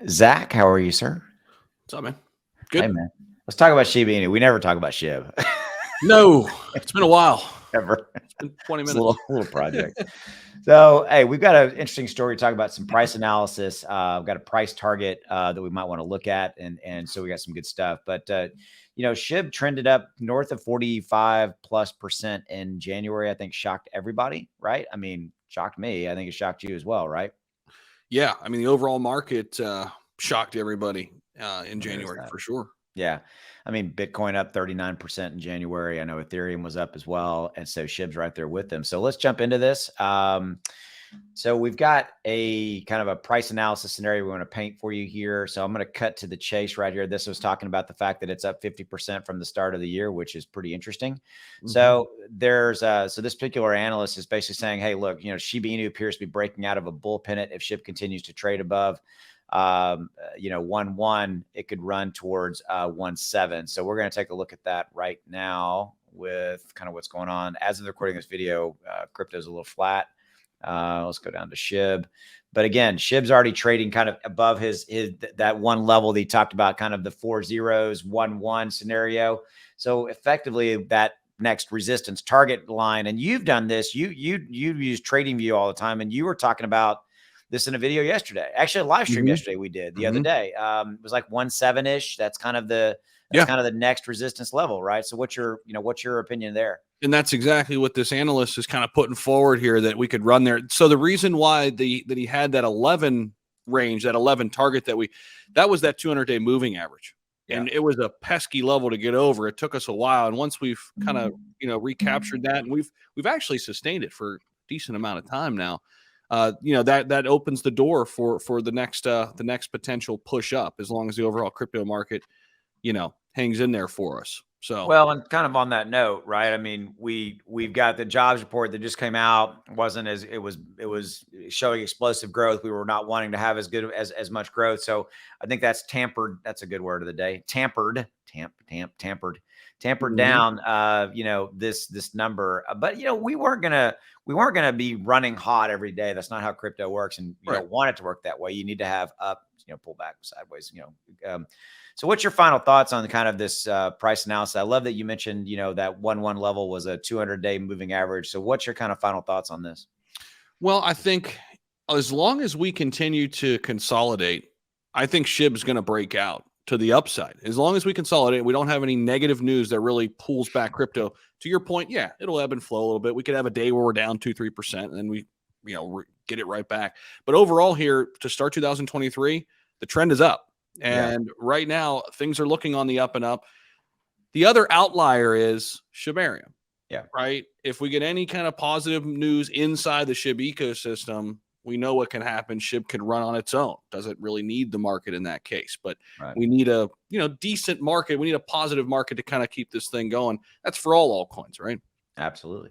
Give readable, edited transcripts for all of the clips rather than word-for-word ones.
Zach, how are you, sir? What's up, man? Hey, Good. man. Let's talk about Shiba Inu. We never talk about SHIB. No, it's been a while. Ever. It's been 20 It's a minutes. little project. So, hey, we've got an interesting story to talk about some price analysis. We've got a price target that we might want to look at, and so we got some good stuff. But SHIB trended up north of 45+% in January. I think shocked everybody, right? I mean, shocked me. I think it shocked you as well, right? Yeah, I mean the overall market shocked everybody in January for sure. Yeah. I mean, Bitcoin up 39% in January. I know Ethereum was up as well. And so SHIB's right there with them. So let's jump into this. So we've got a kind of a price analysis scenario we want to paint for you here. So I'm going to cut to the chase right here. This was talking about the fact that it's up 50% from the start of the year, which is pretty interesting. So there's so this particular analyst is basically saying, hey, look, Shiba Inu appears to be breaking out of a bull pennant. If SHIB continues to trade above 1.1, it could run towards 1.7. So we're going to take a look at that right now with kind of what's going on. As of recording this video, crypto is a little flat. Let's go down to SHIB. But again, SHIB's already trading kind of above his that one level that he talked about, kind of the 4 zeros, 1.1 scenario. So effectively that next resistance target line, and you've done this, you use TradingView all the time, and you were talking about this in a video yesterday, actually a live stream yesterday we did the other day. It was like 1.7-ish. That's kind of the kind of the next resistance level, right? So what's your opinion there? And that's exactly what this analyst is kind of putting forward here, that we could run there. So the reason why that he had that 11 range, that 11 target that was that 200-day moving average. Yeah. And it was a pesky level to get over. It took us a while. And once we've kind of, recaptured that, and we've actually sustained it for a decent amount of time now. That opens the door for the next potential push up, as long as the overall crypto market, hangs in there for us. So, well, and kind of on that note, right? I mean, we've got the jobs report that just came out. It was showing explosive growth. We were not wanting to have as much growth. So I think that's tampered. That's a good word of the day. Tampered down, this number. But, we weren't gonna be running hot every day. That's not how crypto works. And you don't want it to work that way. You need to have up, pull back sideways, So what's your final thoughts on kind of this price analysis? I love that you mentioned, that 1.1 level was a 200-day moving average. So what's your kind of final thoughts on this? Well, I think as long as we continue to consolidate, I think SHIB's going to break out to the upside. As long as we consolidate, we don't have any negative news that really pulls back crypto. To your point, yeah, it'll ebb and flow a little bit. We could have a day where we're down 2-3%, and then we, get it right back. But overall here, to start 2023, the trend is up. And right now, things are looking on the up and up. The other outlier is Shibarium. Yeah. Right. If we get any kind of positive news inside the SHIB ecosystem, we know what can happen. SHIB can run on its own. Doesn't really need the market in that case. But we need a decent market. We need a positive market to kind of keep this thing going. That's for all altcoins, right? Absolutely.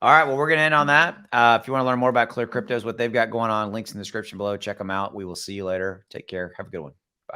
All right. Well, we're going to end on that. If you want to learn more about ClearCryptos, what they've got going on, links in the description below. Check them out. We will see you later. Take care. Have a good one.